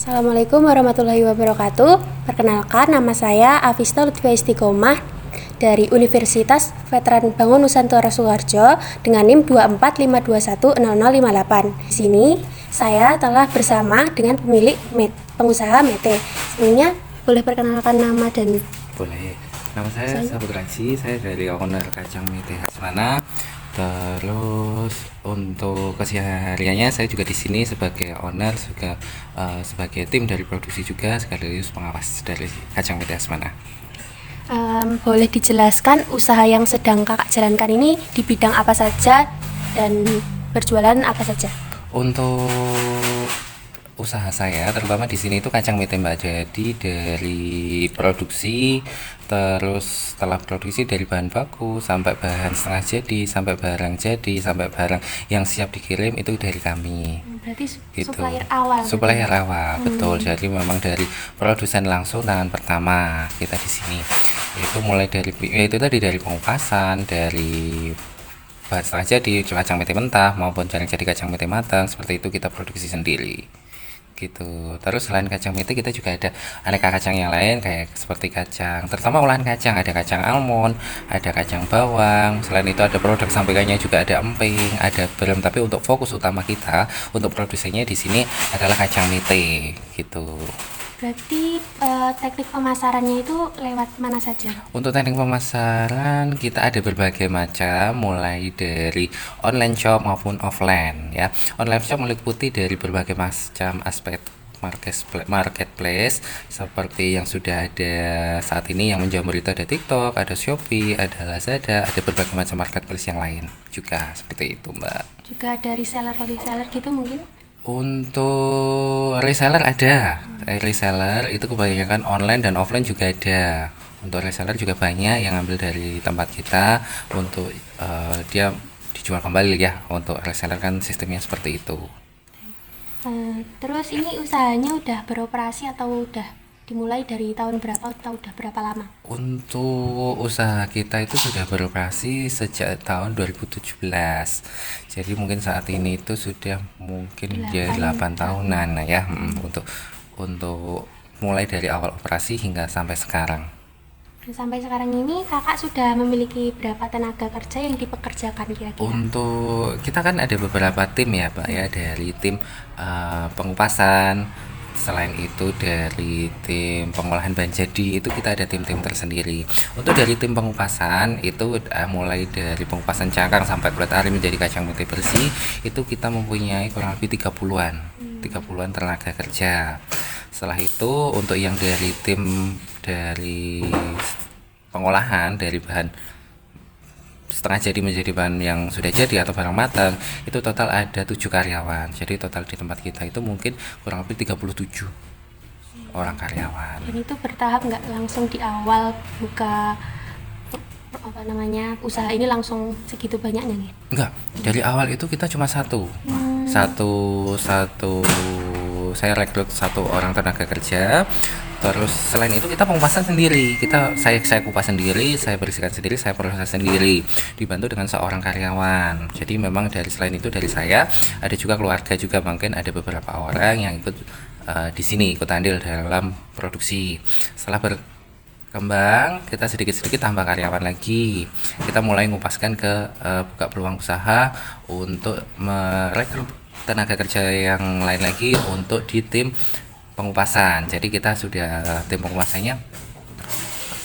Assalamualaikum warahmatullahi wabarakatuh. Perkenalkan, nama saya Afista Lutfia Istiqomah dari Universitas Veteran Bangun Nusantara Sukoharjo dengan NIM 245210058. Di sini saya telah bersama dengan pemilik pengusaha Mete. Sebelumnya boleh perkenalkan nama dan Boleh. Nama saya Saputra Haji, saya dari owner Kacang Mete Hasmana. Terus untuk kesehariannya saya juga di sini sebagai owner, juga sebagai tim dari produksi juga sekaligus pengawas dari Kacang Mete Hasmana. boleh dijelaskan usaha yang sedang kakak jalankan ini di bidang apa saja dan berjualan apa saja? Untuk usaha saya terutama di sini itu kacang mete Mbak, jadi dari produksi, terus setelah produksi dari bahan baku sampai bahan setengah jadi, sampai barang jadi, sampai barang yang siap dikirim itu dari kami. Berarti Gitu. supplier awal. Supplier awal, betul. Jadi memang dari produsen langsung tangan pertama kita di sini. Itu mulai dari itu tadi, dari pengupasan, dari bahan setengah jadi, kacang mete mentah maupun yang jadi kacang mete matang, seperti itu kita produksi sendiri. Gitu. Terus selain kacang mete kita juga ada aneka kacang yang lain kayak seperti kacang, terutama olahan kacang, ada kacang almond, ada kacang bawang. Selain itu ada produk sampingannya juga, ada emping, ada brem, tapi untuk fokus utama kita untuk produksinya di sini adalah kacang mete gitu. Berarti teknik pemasarannya itu lewat mana saja? Untuk teknik pemasaran kita ada berbagai macam, mulai dari online shop maupun offline ya. Online shop meliputi dari berbagai macam aspek marketplace seperti yang sudah ada saat ini yang menjamur itu, ada TikTok, ada Shopee, ada Lazada, ada berbagai macam marketplace yang lain juga seperti itu, Mbak. Juga ada reseller gitu mungkin? Untuk reseller ada, reseller itu kebanyakan online dan offline juga ada. Untuk reseller juga banyak yang ambil dari tempat kita untuk dia dijual kembali ya. Untuk reseller kan sistemnya seperti itu. Terus ini usahanya udah beroperasi atau udah dimulai dari tahun berapa atau udah berapa lama? Untuk usaha kita itu sudah beroperasi sejak tahun 2017. Jadi mungkin saat ini itu sudah mungkin ya 8 tahunan ya, untuk mulai dari awal operasi hingga sampai sekarang. Dan sampai sekarang ini kakak sudah memiliki berapa tenaga kerja yang dipekerjakan kira-kira? Untuk kita kan ada beberapa tim ya Pak ya, dari tim pengupasan, selain itu dari tim pengolahan bahan jadi, itu kita ada tim-tim tersendiri. Untuk dari tim pengupasan itu mulai dari pengupasan cangkang sampai kulit ari menjadi kacang mete bersih, itu kita mempunyai kurang lebih 30-an tenaga kerja. Setelah itu untuk yang dari tim dari pengolahan dari bahan setengah jadi menjadi bahan yang sudah jadi atau barang matang, itu total ada 7 karyawan. Jadi total di tempat kita itu mungkin kurang lebih 37 orang karyawan. Dan itu bertahap, nggak langsung di awal buka usaha ini langsung segitu banyaknya gitu? Enggak, dari awal itu kita cuma satu saya rekrut satu orang tenaga kerja. Terus selain itu kita pengupasan sendiri, saya kupas sendiri, saya bersihkan sendiri, saya proses sendiri, dibantu dengan seorang karyawan. Jadi memang selain itu dari saya ada juga keluarga juga, mungkin ada beberapa orang yang ikut di sini ikut andil dalam produksi. Setelah berkembang, kita sedikit-sedikit tambah karyawan lagi. Kita mulai ngupaskan ke buka peluang usaha untuk merekrut tenaga kerja yang lain lagi untuk di tim pengupasan. Jadi kita tim pengupasannya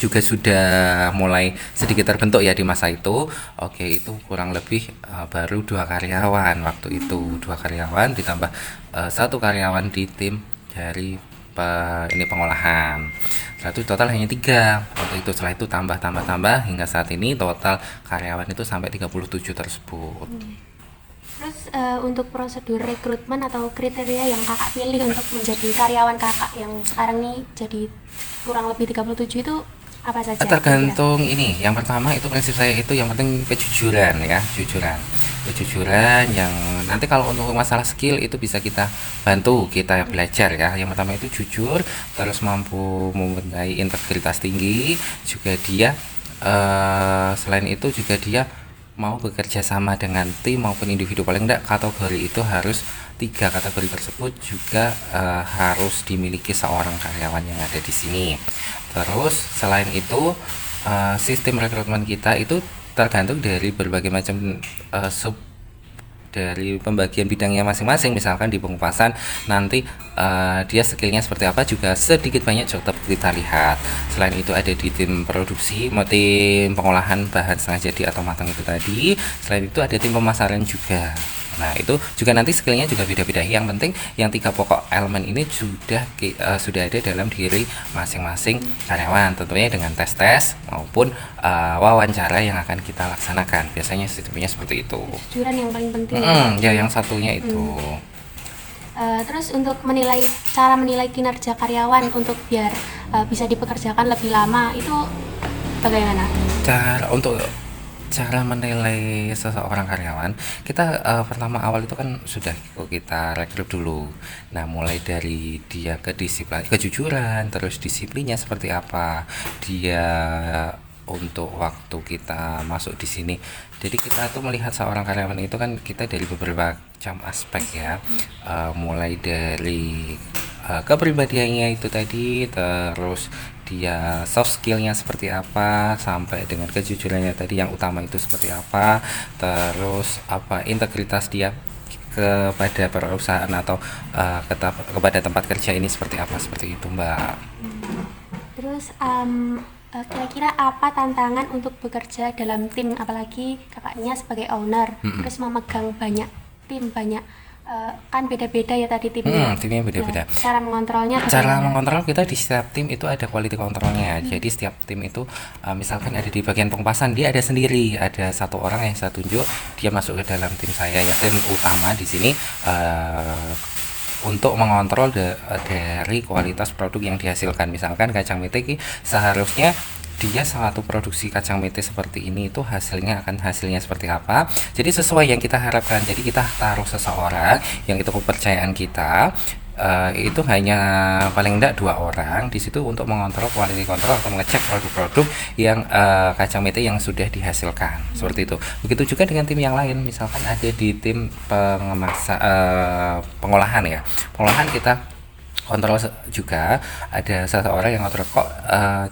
juga sudah mulai sedikit terbentuk ya di masa itu. Oke, itu kurang lebih baru 2 karyawan waktu itu, 2 karyawan ditambah 1 karyawan di tim dari ini pengolahan. Setelah itu total hanya 3 waktu itu. Setelah itu tambah hingga saat ini total karyawan itu sampai 37 tersebut. Terus untuk prosedur rekrutmen atau kriteria yang kakak pilih untuk menjadi karyawan kakak yang sekarang nih jadi kurang lebih 37 itu apa saja? Tergantung ini. Yang pertama itu prinsip saya itu yang penting kejujuran ya, kejujuran yang nanti kalau untuk masalah skill itu bisa kita bantu, kita belajar ya. Yang pertama itu jujur, terus mampu mempunyai integritas tinggi, juga dia selain itu juga dia mau bekerja sama dengan tim maupun individu, paling enggak kategori itu harus tiga kategori tersebut juga harus dimiliki seorang karyawan yang ada di sini. Terus selain itu sistem rekrutmen kita itu tergantung dari berbagai macam sub dari pembagian bidangnya masing-masing. Misalkan di pengupasan nanti dia skillnya seperti apa juga sedikit banyak tetap kita lihat. Selain itu ada di tim produksi, tim pengolahan bahan setengah jadi atau matang itu tadi. Selain itu ada tim pemasaran juga. Nah itu juga nanti skillnya juga beda-beda. Yang penting yang tiga pokok elemen ini sudah ada dalam diri masing-masing karyawan, tentunya dengan tes-tes maupun wawancara yang akan kita laksanakan. Biasanya sistemnya seperti itu. Kejujuran yang paling penting. Ya yang satunya itu. Terus untuk cara menilai kinerja karyawan untuk biar bisa dipekerjakan lebih lama itu bagaimana? Cara menilai seseorang karyawan, kita pertama awal itu kan sudah kita rekrut dulu. Nah mulai dari dia kejujuran, terus disiplinnya seperti apa, dia untuk waktu kita masuk di sini. Jadi kita tuh melihat seorang karyawan itu kan kita dari beberapa macam aspek ya, mulai dari kepribadiannya itu tadi, terus dia soft skillnya seperti apa, sampai dengan kejujurannya tadi yang utama itu seperti apa, terus apa integritas dia kepada perusahaan atau kepada tempat kerja ini seperti apa, seperti itu Mbak. Terus kira-kira apa tantangan untuk bekerja dalam tim, apalagi kakaknya sebagai owner, terus memegang banyak tim, kan beda-beda ya tadi timnya. Timnya beda-beda. Nah, cara mengontrolnya Cara mengontrol kita di setiap tim itu ada quality controlnya. Jadi setiap tim itu misalkan ada di bagian pengupasan, dia ada sendiri, ada satu orang yang saya tunjuk, dia masuk ke dalam tim saya ya, tim utama di sini untuk mengontrol dari kualitas produk yang dihasilkan. Misalkan kacang mete seharusnya dia satu produksi kacang mete seperti ini itu hasilnya seperti apa, jadi sesuai yang kita harapkan. Jadi kita taruh seseorang yang itu kepercayaan kita, itu hanya paling enggak 2 orang di situ untuk mengontrol quality control atau mengecek produk-produk yang kacang mete yang sudah dihasilkan, seperti itu. Begitu juga dengan tim yang lain, misalkan ada di tim pengolahan ya, pengolahan kita kontrol juga, ada seseorang yang kontrol kok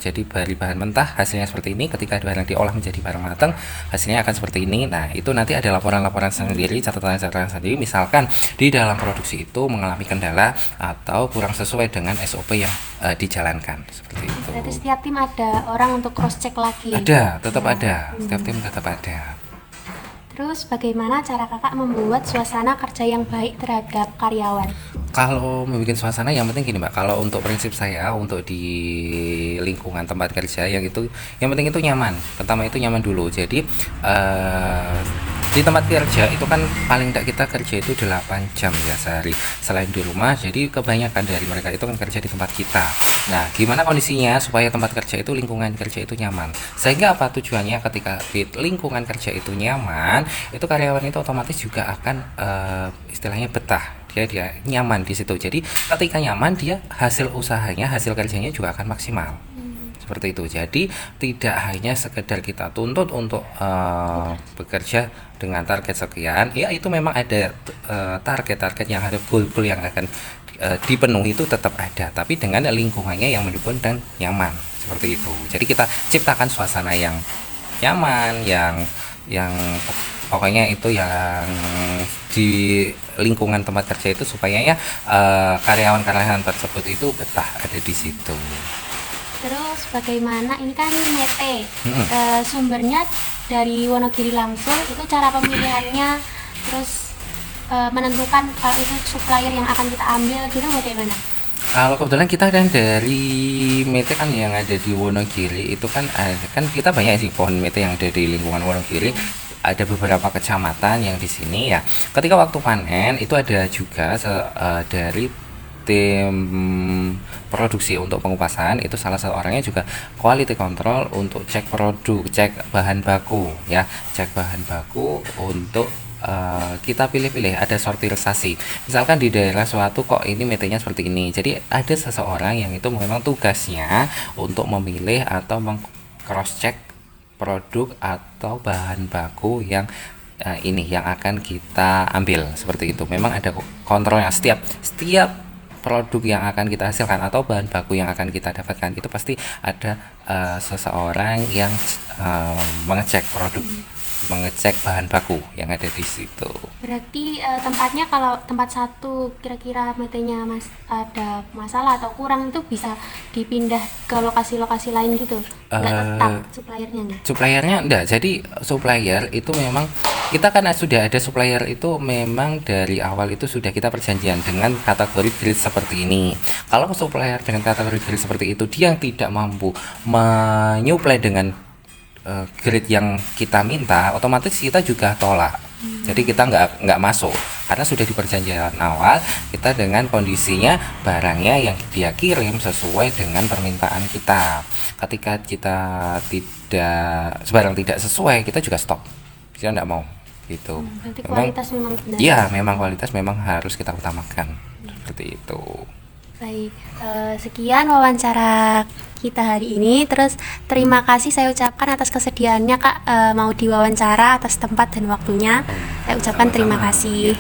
jadi dari bahan mentah hasilnya seperti ini, ketika barang diolah menjadi barang matang hasilnya akan seperti ini. Nah itu nanti ada laporan-laporan sendiri, catatan-catatan sendiri, misalkan di dalam produksi itu mengalami kendala atau kurang sesuai dengan SOP yang dijalankan, seperti itu. Berarti setiap tim ada orang untuk cross check lagi? Tetap ada, setiap tim tetap ada. Terus bagaimana cara kakak membuat suasana kerja yang baik terhadap karyawan? Kalau membuat suasana yang penting gini Mbak, kalau untuk prinsip saya untuk di lingkungan tempat kerja yang penting itu nyaman. Pertama itu nyaman dulu. Jadi di tempat kerja itu kan paling tidak kita kerja itu 8 jam ya sehari. Selain di rumah, jadi kebanyakan dari mereka itu kan kerja di tempat kita. Nah, gimana kondisinya supaya tempat kerja itu, lingkungan kerja itu nyaman? Sehingga apa tujuannya, ketika di lingkungan kerja itu nyaman, itu karyawan itu otomatis juga akan istilahnya betah. Dia nyaman di situ. Jadi ketika nyaman, dia hasil usahanya, hasil kerjanya juga akan maksimal. Seperti itu. Jadi tidak hanya sekedar kita tuntut untuk bekerja dengan target sekian, ya itu memang ada target-target yang ada, goal-goal yang akan dipenuhi itu tetap ada, tapi dengan lingkungannya yang mendukung dan nyaman, seperti itu. Jadi kita ciptakan suasana yang nyaman, yang pokoknya itu yang di lingkungan tempat kerja itu supaya ya karyawan-karyawan tersebut itu betah ada di situ. Terus bagaimana, ini kan mete, sumbernya dari Wonogiri langsung, itu cara pemilihannya, terus menentukan kalau itu supplier yang akan kita ambil gitu bagaimana? Kalau kebetulan kita kan dari mete kan yang ada di Wonogiri itu kan kita banyak sih pohon mete yang ada di lingkungan Wonogiri. Ada beberapa kecamatan yang di sini ya. Ketika waktu panen itu ada juga dari tim produksi untuk pengupasan, itu salah satu orangnya juga quality control untuk cek produk, cek bahan baku ya, cek bahan baku untuk kita pilih-pilih, ada sortirisasi. Misalkan di daerah suatu kok ini metenya seperti ini, jadi ada seseorang yang itu memang tugasnya untuk memilih atau meng cross check produk atau bahan baku yang ini yang akan kita ambil seperti itu. Memang ada kontrolnya setiap produk yang akan kita hasilkan atau bahan baku yang akan kita dapatkan itu pasti ada seseorang yang mengecek produk, mengecek bahan baku yang ada di situ. Berarti tempatnya kalau tempat satu kira-kira metenya mas ada masalah atau kurang itu bisa dipindah ke lokasi-lokasi lain gitu? Nggak tetap suppliernya nih? Suppliernya enggak, jadi supplier itu memang kita kan sudah ada supplier itu memang dari awal itu sudah kita perjanjian dengan kategori grade seperti ini. Kalau supplier dengan kategori grade seperti itu dia yang tidak mampu menyuplai dengan grade yang kita minta, otomatis kita juga tolak. Jadi kita nggak masuk karena sudah di perjanjian awal kita dengan kondisinya barangnya yang dia kirim sesuai dengan permintaan kita. Ketika kita barang tidak sesuai, kita juga stop. Kita nggak mau gitu. Berarti kualitas memang benar. Iya, memang kualitas memang harus kita utamakan seperti itu. Baik, sekian wawancara kita hari ini. Terus terima kasih saya ucapkan atas kesediaannya Kak mau diwawancara, atas tempat dan waktunya. Saya ucapkan terima kasih.